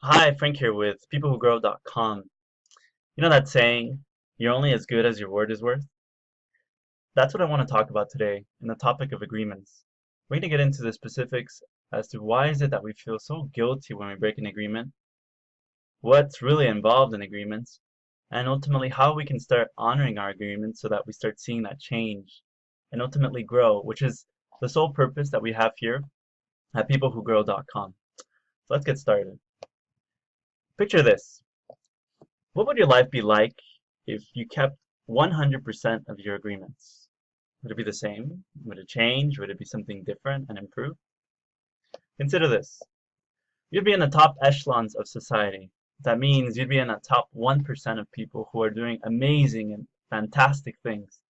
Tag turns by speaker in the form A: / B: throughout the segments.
A: Hi, Frank here with PeopleWhoGrow.com. You know that saying, you're only as good as your word is worth? That's what I want to talk about today in the topic of agreements. We're going to get into the specifics as to why is it that we feel so guilty when we break an agreement, what's really involved in agreements, and ultimately how we can start honoring our agreements so that we start seeing that change and ultimately grow, which is the sole purpose that we have here at PeopleWhoGrow.com. So let's get started. Picture this. What would your life be like if you kept 100% of your agreements? Would it be the same? Would it change? Would it be something different and improved? Consider this. You'd be in the top echelons of society. That means you'd be in the top 1% of people who are doing amazing and fantastic things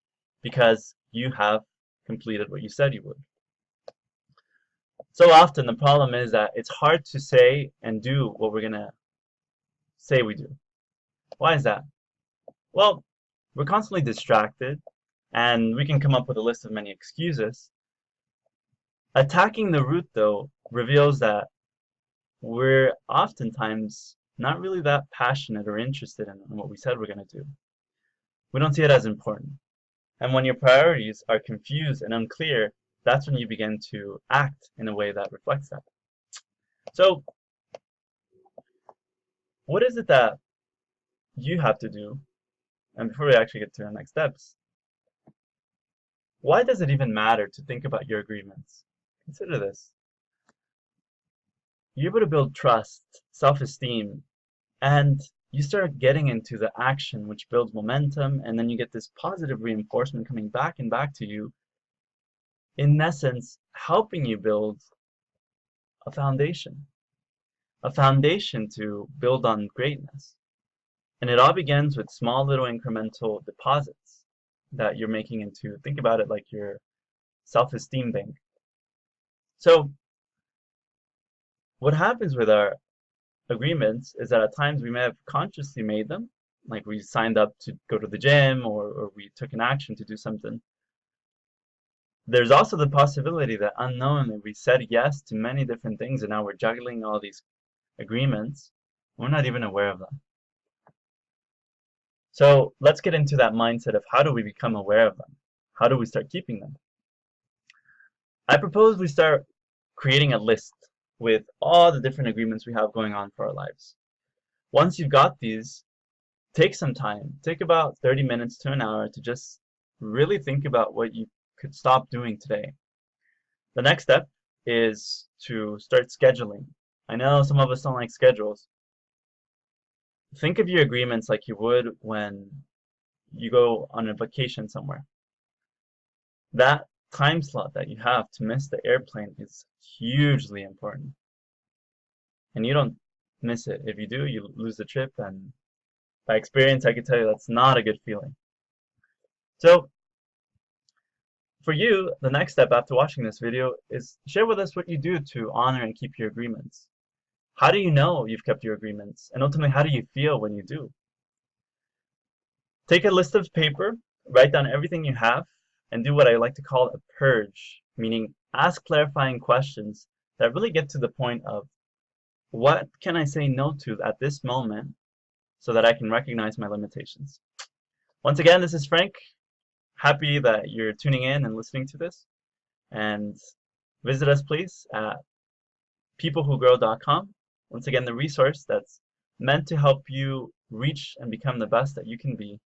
A: because you have completed what you said you would. So often the problem is that it's hard to say and do what we're going to say we do. Why is that? Well, we're constantly distracted, and we can come up with a list of many excuses. Attacking the root, though, reveals that we're oftentimes not really that passionate or interested in what we said we're going to do. We don't see it as important. And when your priorities are confused and unclear, that's when you begin to act in a way that reflects that. So, what is it that you have to do? And before we actually get to the next steps, why does it even matter to think about your agreements? Consider this. You're able to build trust, self-esteem, and you start getting into the action which builds momentum, and then you get this positive reinforcement coming back and back to you, in essence, helping you build a foundation to build on greatness. And it all begins with small little incremental deposits that you're making into, think about it like your self-esteem bank. So what happens with our agreements is that at times we may have consciously made them, like we signed up to go to the gym or we took an action to do something. There's also the possibility that unknowingly we said yes to many different things and now we're juggling all these agreements. We're not even aware of them. So let's get into that mindset of how do we become aware of them? How do we start keeping them? I propose we start creating a list with all the different agreements we have going on for our lives. Once you've got these, take some time. Take about 30 minutes to an hour to just really think about what you could stop doing today. The next step is to start scheduling. I know some of us don't like schedules. Think of your agreements like you would when you go on a vacation somewhere. That time slot that you have to miss the airplane is hugely important. And you don't miss it. If you do, you lose the trip, and by experience, I can tell you that's not a good feeling. So, for you, the next step after watching this video is share with us what you do to honor and keep your agreements. How do you know you've kept your agreements? And ultimately, how do you feel when you do? Take a list of paper, write down everything you have, and do what I like to call a purge, meaning ask clarifying questions that really get to the point of what can I say no to at this moment so that I can recognize my limitations. Once again, this is Frank. Happy that you're tuning in and listening to this. And visit us, please, at PeopleWhoGrow.com. Once again, the resource that's meant to help you reach and become the best that you can be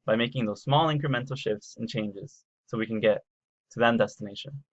A: by making those small incremental shifts and changes so we can get to that destination.